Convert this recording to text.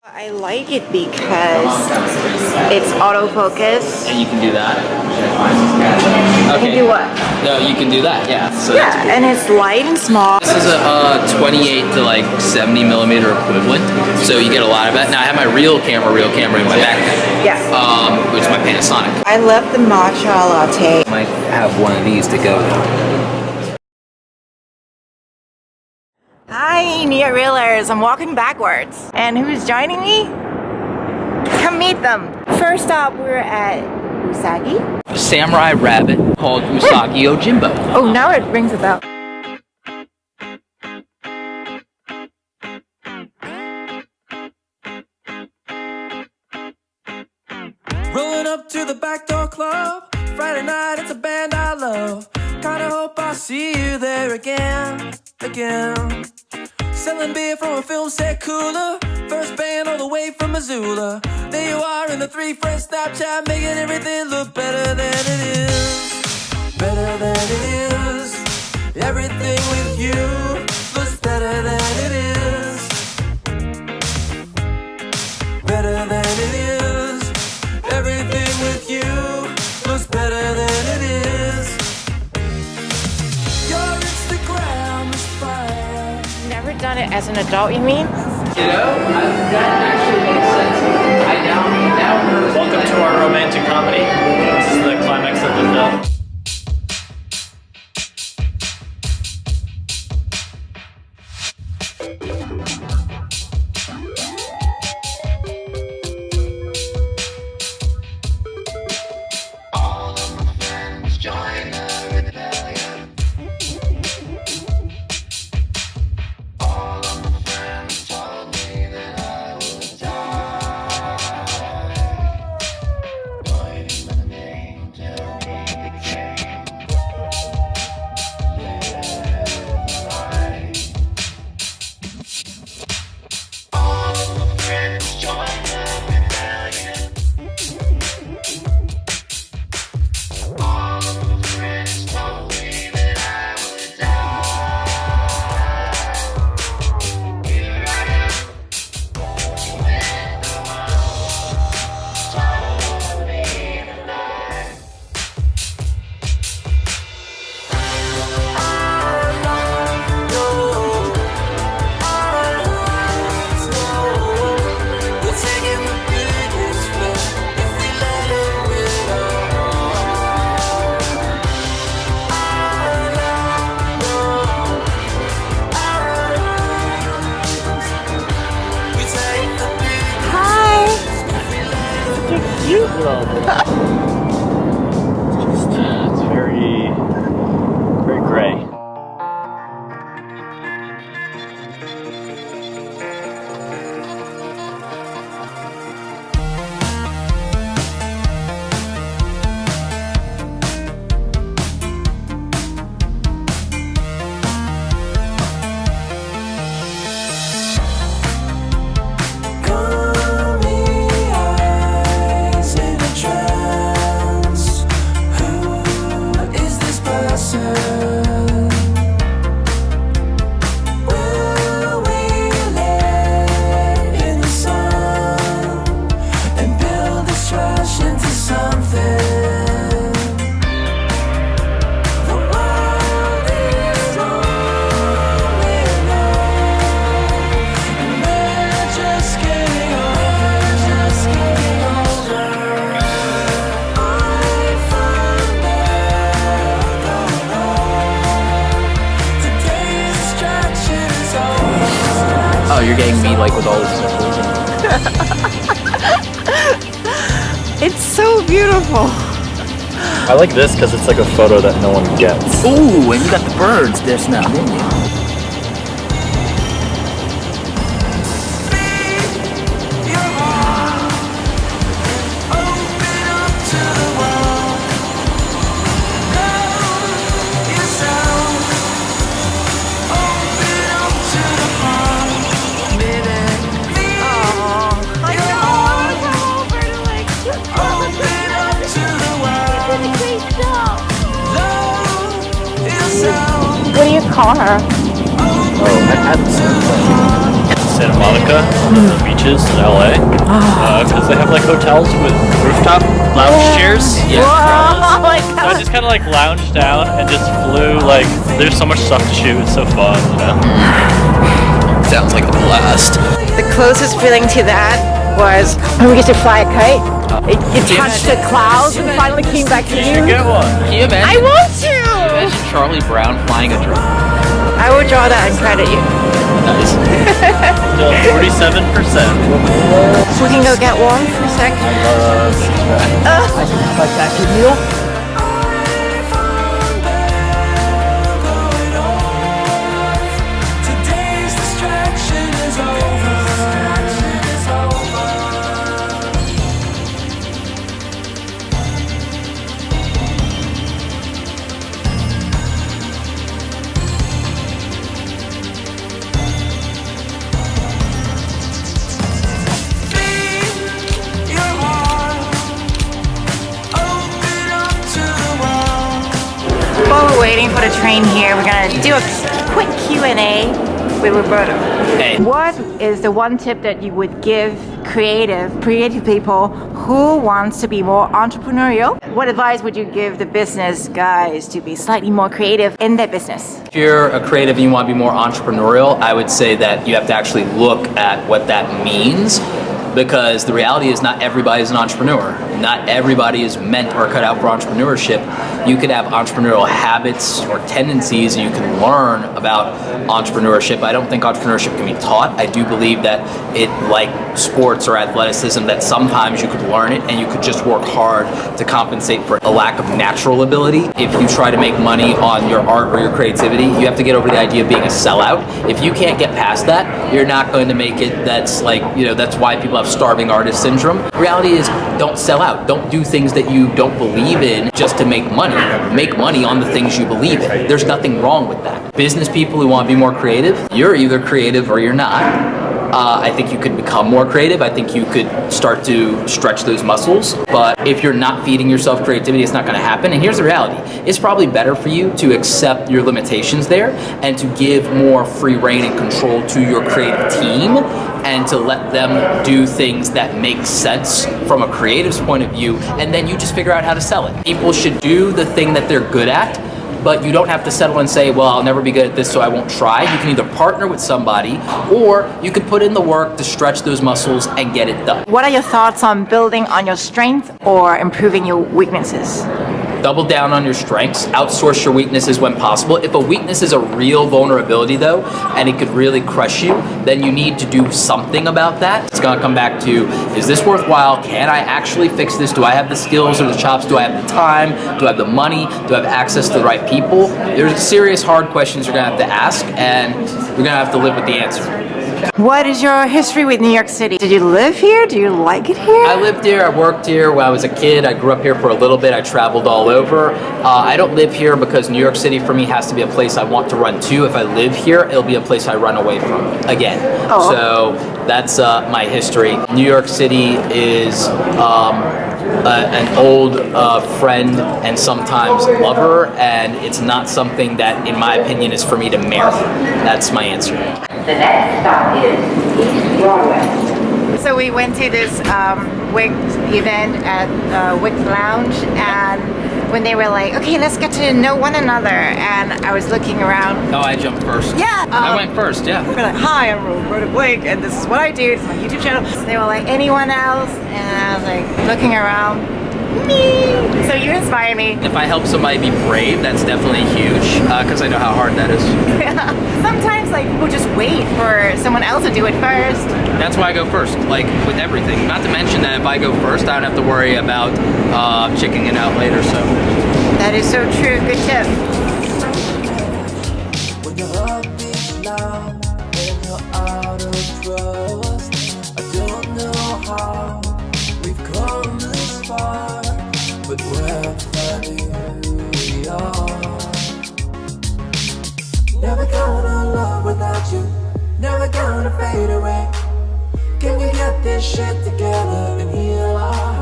I like it because it's autofocus. And you can do that. You can do what? No, you can do that. Yeah. So Yeah, cool. And it's light and small. This is a 28 to like 70 millimeter equivalent, so you get a lot of it. Now I have my real camera in my backpack. Yeah. Which is my Panasonic. I love the matcha latte. Might have one of these to go. Hi, Nia Reelers. I'm walking backwards. And who's joining me? Come meet them. First up, we're at Usagi. A samurai rabbit called Usagi Ojimbo. Oh, now it rings a bell. Rolling up to the backdoor club. Friday night, it's a band I love. Kinda hope I see you there again. Selling beer from a film set cooler. First band all the way from Missoula. There you are in the 3 friends Snapchat, making everything look better than it is. Better than it is. Everything with you looks better than it is. Better than it is. Everything with you looks better than it is. Your Instagram is fire. Never done it as an adult, you mean? You know, that actually makes sense. I now Welcome to our romantic comedy. This is the climax of the film. It's very gray. Oh, you're getting me like with all this. It's so beautiful. I like this because it's like a photo that no one gets. Ooh, and you got the birds just now, didn't you? What do you call her? Oh, I had the same question. Santa Monica, the beaches in LA, because they have like hotels with rooftop lounge chairs. Yeah. Oh my So I god. just kind of like lounged down and just flew. Like, there's so much stuff to shoot. It's so fun, you know. Sounds like a blast. The closest feeling to that was when we used to fly a kite. You touched the clouds and finally came back to you. Get one. Can you imagine? I want to! Imagine Charlie Brown flying a drone. I will draw that and credit you. Nice. Still 47%. We can go get warm for a sec. Today's distraction is over. Your heart, open up to the world. While we're waiting for the train here, we're gonna do a quick Q&A with Roberto. Hey. What is the one tip that you would give creative people who wants to be more entrepreneurial? What advice would you give the business guys to be slightly more creative in their business? If you're a creative and you want to be more entrepreneurial, I would say that you have to actually look at what that means, because the reality is not everybody's an entrepreneur. Not everybody is meant or cut out for entrepreneurship. You could have entrepreneurial habits or tendencies, and you can learn about entrepreneurship. I don't think entrepreneurship can be taught. I do believe that it, like sports or athleticism, that sometimes you could learn it and you could just work hard to compensate for a lack of natural ability. If you try to make money on your art or your creativity, you have to get over the idea of being a sellout. If you can't get past that, you're not going to make it. That's like, that's why people have starving artist syndrome. The reality is, don't sell out. Don't do things that you don't believe in just to make money. Make money on the things you believe in. There's nothing wrong with that. Business people who want to be more creative, you're either creative or you're not. I think you could become more creative. I think you could start to stretch those muscles. But if you're not feeding yourself creativity, it's not going to happen. And here's the reality. It's probably better for you to accept your limitations there and to give more free reign and control to your creative team and to let them do things that make sense from a creative's point of view, and then you just figure out how to sell it. People should do the thing that they're good at, but you don't have to settle and say, well, I'll never be good at this, so I won't try. You can either partner with somebody, or you can put in the work to stretch those muscles and get it done. What are your thoughts on building on your strength or improving your weaknesses? Double down on your strengths, outsource your weaknesses when possible. If a weakness is a real vulnerability though, and it could really crush you, then you need to do something about that. It's gonna come back to, is this worthwhile? Can I actually fix this? Do I have the skills or the chops? Do I have the time? Do I have the money? Do I have access to the right people? There's serious hard questions you're gonna have to ask, and you're gonna have to live with the answer. What is your history with New York City? Did you live here? Do you like it here? I lived here, I worked here when I was a kid. I grew up here for a little bit. I traveled all over. I don't live here because New York City for me has to be a place I want to run to. If I live here, it'll be a place I run away from again. Oh. So that's my history. New York City is an old friend and sometimes lover, and it's not something that, in my opinion, is for me to marry. That's my answer. The next stop is East Broadway. So we went to this WIC event at WIC Lounge, and when they were like, okay, let's get to know one another, and I was looking around. Oh, I jumped first. Yeah. I went first, yeah. We're like, hi, I'm Roberto Blake, and this is what I do. This is my YouTube channel. So they were like, anyone else? And I was like, looking around. Me. So you inspire me. If I help somebody be brave, that's definitely huge, because I know how hard that is. Sometimes like people just wait for someone else to do it first. That's why I go first, like with everything. Not to mention that if I go first, I don't have to worry about chicking it out later, so. That is so true. Good tip. When your heart beats loud and you're out of trust, I don't know how we've come this far, but we're finding who we are. Never gonna love without you, never gonna fade away. Can we get this shit together and heal our